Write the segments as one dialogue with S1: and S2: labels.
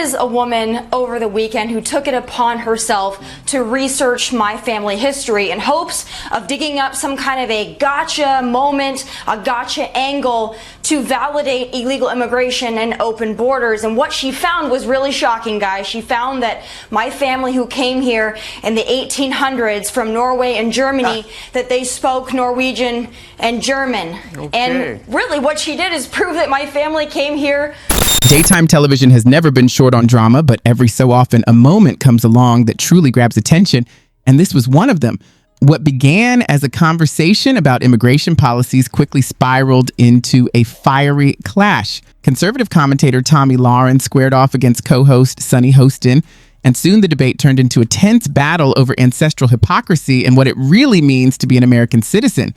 S1: is a woman over the weekend who took it upon herself to research my family history in hopes of digging up some kind of a gotcha moment, a gotcha angle to validate illegal immigration and open borders. And what she found was really shocking, guys. She found that my family who came here in the 1800s from Norway and Germany, that they spoke Norwegian and German.
S2: Okay.
S1: And really what she did is prove that my family came here.
S3: Daytime television has never been short on drama, but every so often a moment comes along that truly grabs attention, and this was one of them. What began as a conversation about immigration policies quickly spiraled into a fiery clash. Conservative commentator Tomi Lahren squared off against co-host Sunny Hostin, and soon the debate turned into a tense battle over ancestral hypocrisy and what it really means to be an American citizen.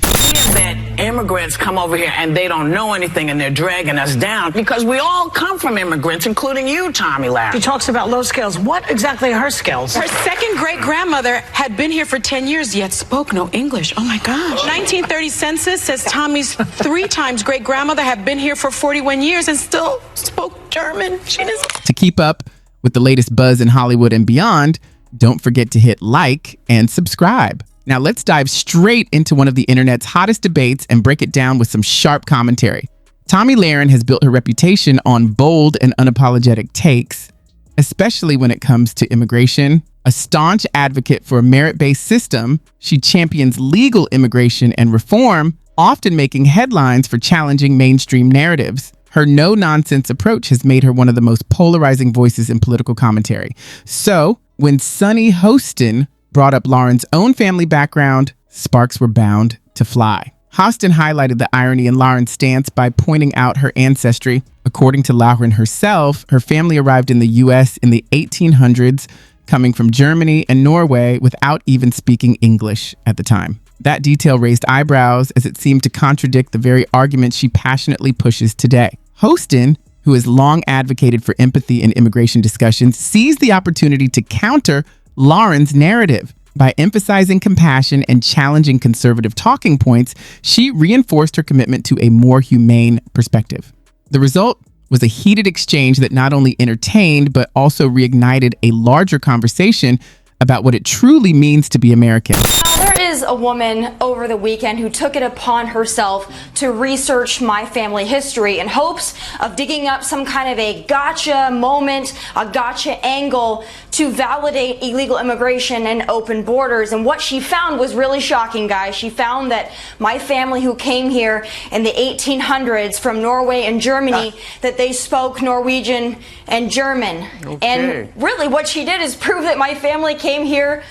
S4: That immigrants come over here and they don't know anything and they're dragging us down because we all come from immigrants, including you, Tomi Lahren.
S5: She talks about low skills. What exactly are her skills?
S6: Her second great-grandmother had been here for 10 years, yet spoke no English. Oh my gosh. 1930 census says Tommy's 3 times great-grandmother had been here for 41 years and still spoke German. She doesn't.
S3: To keep up with the latest buzz in Hollywood and beyond, don't forget to hit like and subscribe. Now let's dive straight into one of the internet's hottest debates and break it down with some sharp commentary. Tomi Lahren has built her reputation on bold and unapologetic takes, especially when it comes to immigration. A staunch advocate for a merit-based system, she champions legal immigration and reform, often making headlines for challenging mainstream narratives. Her no-nonsense approach has made her one of the most polarizing voices in political commentary. So, when Sunny Hostin brought up Lahren's own family background, sparks were bound to fly. Hostin highlighted the irony in Lahren's stance by pointing out her ancestry. According to Lahren herself, her family arrived in the U.S. in the 1800s, coming from Germany and Norway without even speaking English at the time. That detail raised eyebrows as it seemed to contradict the very argument she passionately pushes today. Hostin, who has long advocated for empathy in immigration discussions, seized the opportunity to counter Lahren's narrative. By emphasizing compassion and challenging conservative talking points, she reinforced her commitment to a more humane perspective. The result was a heated exchange that not only entertained, but also reignited a larger conversation about what it truly means to be American.
S1: There is a woman over the weekend who took it upon herself to research my family history in hopes of digging up some kind of a gotcha moment, a gotcha angle to validate illegal immigration and open borders. And what she found was really shocking, guys. She found that my family who came here in the 1800s from Norway and Germany, that they spoke Norwegian and German.
S2: Okay.
S1: And really what she did is prove that my family came here.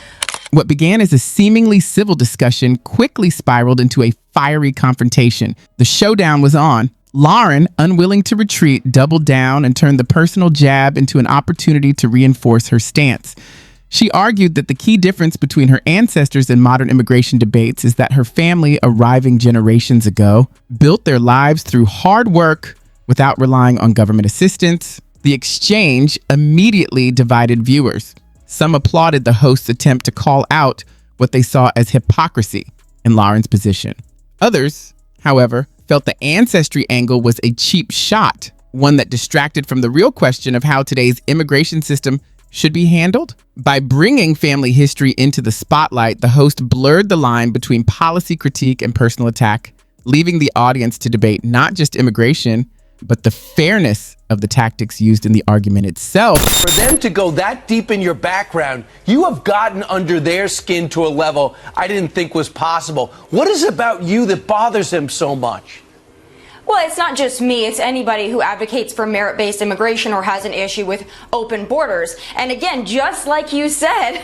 S3: What began as a seemingly civil discussion quickly spiraled into a fiery confrontation. The showdown was on. Lahren, unwilling to retreat, doubled down and turned the personal jab into an opportunity to reinforce her stance. She argued that the key difference between her ancestors and modern immigration debates is that her family, arriving generations ago, built their lives through hard work without relying on government assistance. The exchange immediately divided viewers. Some applauded the host's attempt to call out what they saw as hypocrisy in Lahren's position. Others, however, felt the ancestry angle was a cheap shot, one that distracted from the real question of how today's immigration system should be handled. By bringing family history into the spotlight, the host blurred the line between policy critique and personal attack, leaving the audience to debate not just immigration, but the fairness of the tactics used in the argument itself.
S7: For them to go that deep in your background, you have gotten under their skin to a level I didn't think was possible. What is it about you that bothers them so much?
S1: Well, it's not just me, it's anybody who advocates for merit-based immigration or has an issue with open borders. And again, just like you said,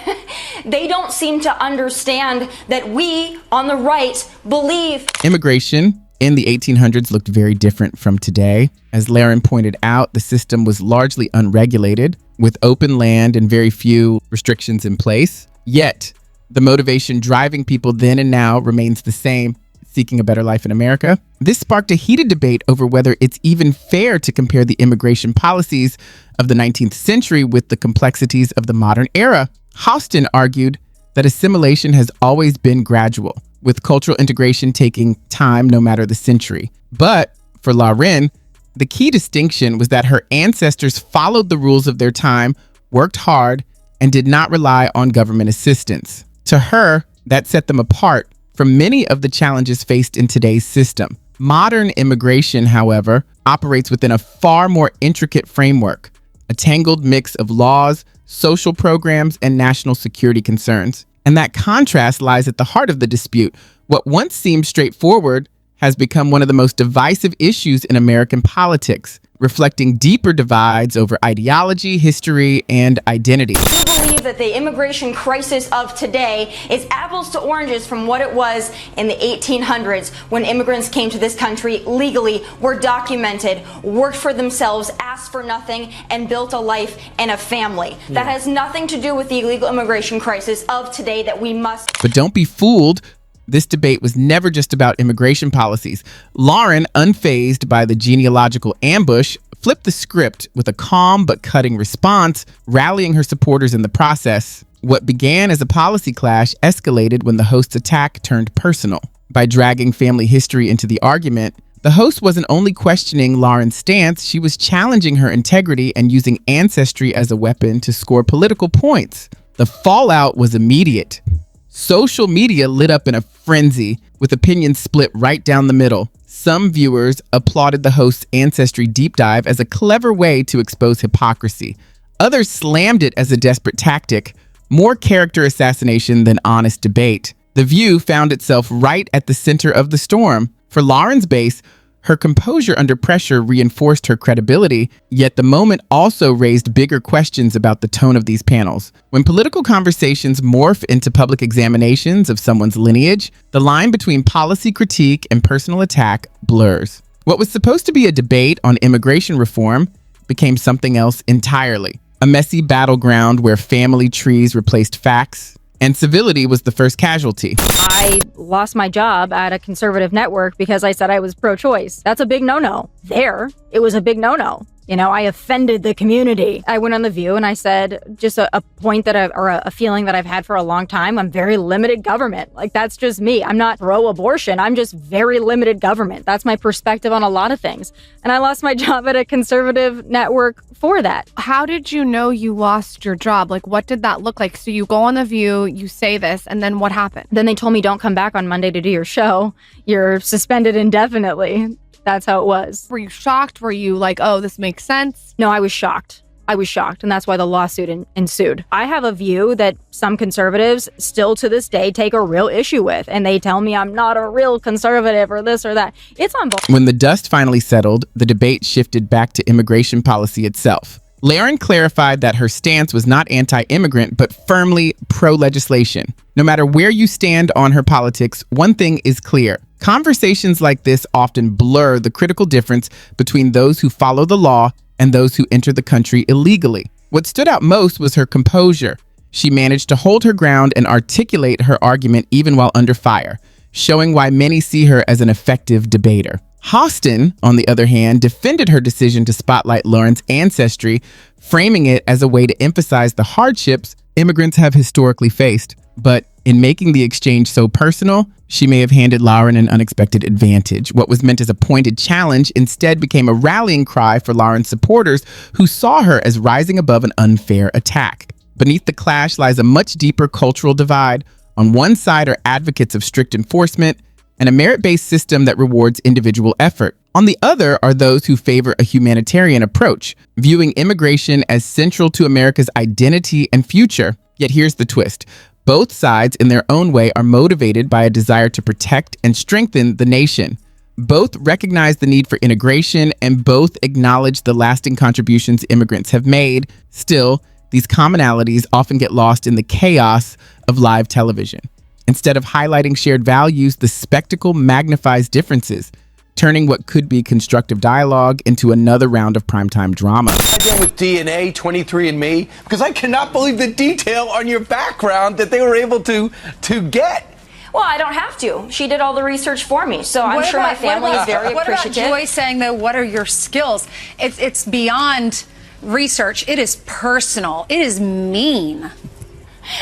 S1: they don't seem to understand that we on the right believe
S3: immigration in the 1800s looked very different from today. As Lahren pointed out, the system was largely unregulated, with open land and very few restrictions in place. Yet, the motivation driving people then and now remains the same: seeking a better life in America. This sparked a heated debate over whether it's even fair to compare the immigration policies of the 19th century with the complexities of the modern era. Hostin argued that assimilation has always been gradual, with cultural integration taking time no matter the century. But for Lahren, The key distinction was that her ancestors followed the rules of their time, worked hard, and did not rely on government assistance. To her, that set them apart from many of the challenges faced in today's system. Modern immigration, however, operates within a far more intricate framework, a tangled mix of laws, social programs, and national security concerns. And that contrast lies at the heart of the dispute. What once seemed straightforward has become one of the most divisive issues in American politics, reflecting deeper divides over ideology, history, and identity.
S1: I believe that the immigration crisis of today is apples to oranges from what it was in the 1800s when immigrants came to this country legally, were documented, worked for themselves, asked for nothing, and built a life and a family. That has nothing to do with the illegal immigration crisis of today that we must.
S3: But don't be fooled. This debate was never just about immigration policies. Lahren, unfazed by the genealogical ambush, flipped the script with a calm but cutting response, rallying her supporters in the process. What began as a policy clash escalated when the host's attack turned personal. By dragging family history into the argument, the host wasn't only questioning Lahren's stance, she was challenging her integrity and using ancestry as a weapon to score political points. The fallout was immediate. Social media lit up in a frenzy, with opinions split right down the middle. Some viewers applauded the host's ancestry deep dive as a clever way to expose hypocrisy. Others slammed it as a desperate tactic, more character assassination than honest debate. The View found itself right at the center of the storm. For Lahren's base, her composure under pressure reinforced her credibility, yet the moment also raised bigger questions about the tone of these panels. When political conversations morph into public examinations of someone's lineage, the line between policy critique and personal attack blurs. What was supposed to be a debate on immigration reform became something else entirely. A messy battleground where family trees replaced facts, and civility was the first casualty.
S2: I lost my job at a conservative network because I said I was pro-choice. That's a big no-no. There, it was a big no-no. You know, I offended the community. I went on The View and I said just a point that a feeling that I've had for a long time. I'm very limited government. Like, that's just me. I'm not pro-abortion. I'm just very limited government. That's my perspective on a lot of things. And I lost my job at a conservative network for that.
S8: How did you know you lost your job? Like, what did that look like? So you go on The View, you say this, and then what happened?
S2: Then they told me, don't come back on Monday to do your show. You're suspended indefinitely. That's how it was.
S8: Were you shocked? Were you like, oh, this makes sense?
S2: No, I was shocked. And that's why the lawsuit ensued. I have a view that some conservatives still to this day take a real issue with, and they tell me I'm not a real conservative or this or that. It's on both.
S3: When the dust finally settled, the debate shifted back to immigration policy itself. Lahren clarified that her stance was not anti-immigrant, but firmly pro-legislation. No matter where you stand on her politics, one thing is clear. Conversations like this often blur the critical difference between those who follow the law and those who enter the country illegally. What stood out most was her composure. She managed to hold her ground and articulate her argument even while under fire, showing why many see her as an effective debater. Hostin, on the other hand, defended her decision to spotlight Lahren's ancestry, framing it as a way to emphasize the hardships immigrants have historically faced. But in making the exchange so personal, she may have handed Lahren an unexpected advantage. What was meant as a pointed challenge instead became a rallying cry for Lahren's supporters who saw her as rising above an unfair attack. Beneath the clash lies a much deeper cultural divide. On one side are advocates of strict enforcement and a merit-based system that rewards individual effort. On the other are those who favor a humanitarian approach, viewing immigration as central to America's identity and future. Yet here's the twist. Both sides, in their own way, are motivated by a desire to protect and strengthen the nation. Both recognize the need for integration, and both acknowledge the lasting contributions immigrants have made. Still, these commonalities often get lost in the chaos of live television. Instead of highlighting shared values, the spectacle magnifies differences, turning what could be constructive dialogue into another round of primetime drama.
S7: I done with DNA, 23andMe, because I cannot believe the detail on your background that they were able to get.
S1: Well, I don't have to. She did all the research for me, so I'm sure my family is very appreciative.
S9: What about Joy saying, though, what are your skills? It's beyond research. It is personal. It is mean.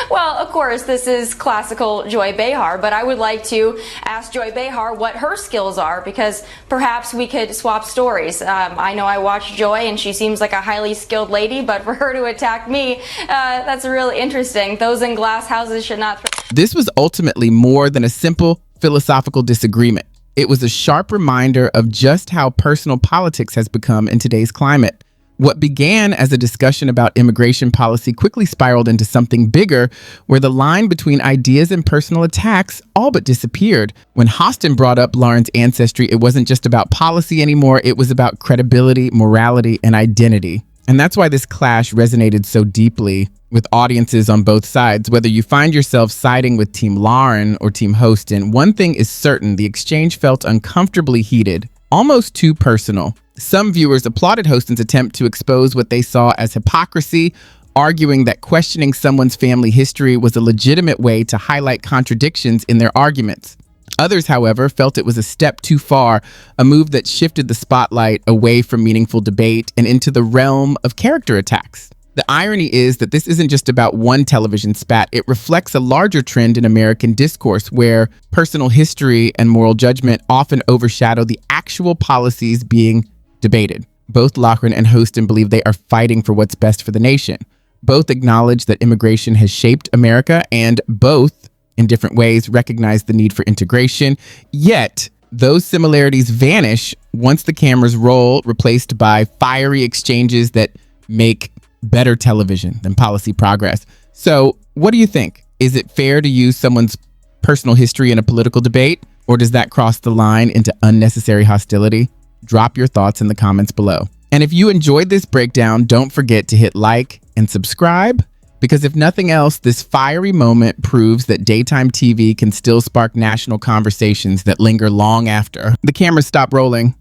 S1: Well, of course, this is classical Joy Behar, but I would like to ask Joy Behar what her skills are, because perhaps we could swap stories. I know I watch Joy and she seems like a highly skilled lady, but for her to attack me, that's really interesting. Those in glass houses should not...
S3: This was ultimately more than a simple philosophical disagreement. It was a sharp reminder of just how personal politics has become in today's climate. What began as a discussion about immigration policy quickly spiraled into something bigger, where the line between ideas and personal attacks all but disappeared. When Hostin brought up Laren's ancestry, it wasn't just about policy anymore, it was about credibility, morality, and identity. And that's why this clash resonated so deeply with audiences on both sides. Whether you find yourself siding with Team Lahren or Team Hostin, one thing is certain: the exchange felt uncomfortably heated, almost too personal. Some viewers applauded Hostin's attempt to expose what they saw as hypocrisy, arguing that questioning someone's family history was a legitimate way to highlight contradictions in their arguments. Others, however, felt it was a step too far, a move that shifted the spotlight away from meaningful debate and into the realm of character attacks. The irony is that this isn't just about one television spat. It reflects a larger trend in American discourse where personal history and moral judgment often overshadow the actual policies being debated. Both Lahren and Hostin believe they are fighting for what's best for the nation. Both acknowledge that immigration has shaped America, and both, in different ways, recognize the need for integration. Yet, those similarities vanish once the cameras roll, replaced by fiery exchanges that make better television than policy progress. So, what do you think? Is it fair to use someone's personal history in a political debate, or does that cross the line into unnecessary hostility? Drop your thoughts in the comments below. And if you enjoyed this breakdown, don't forget to hit like and subscribe, because if nothing else, this fiery moment proves that daytime TV can still spark national conversations that linger long after the cameras stop rolling.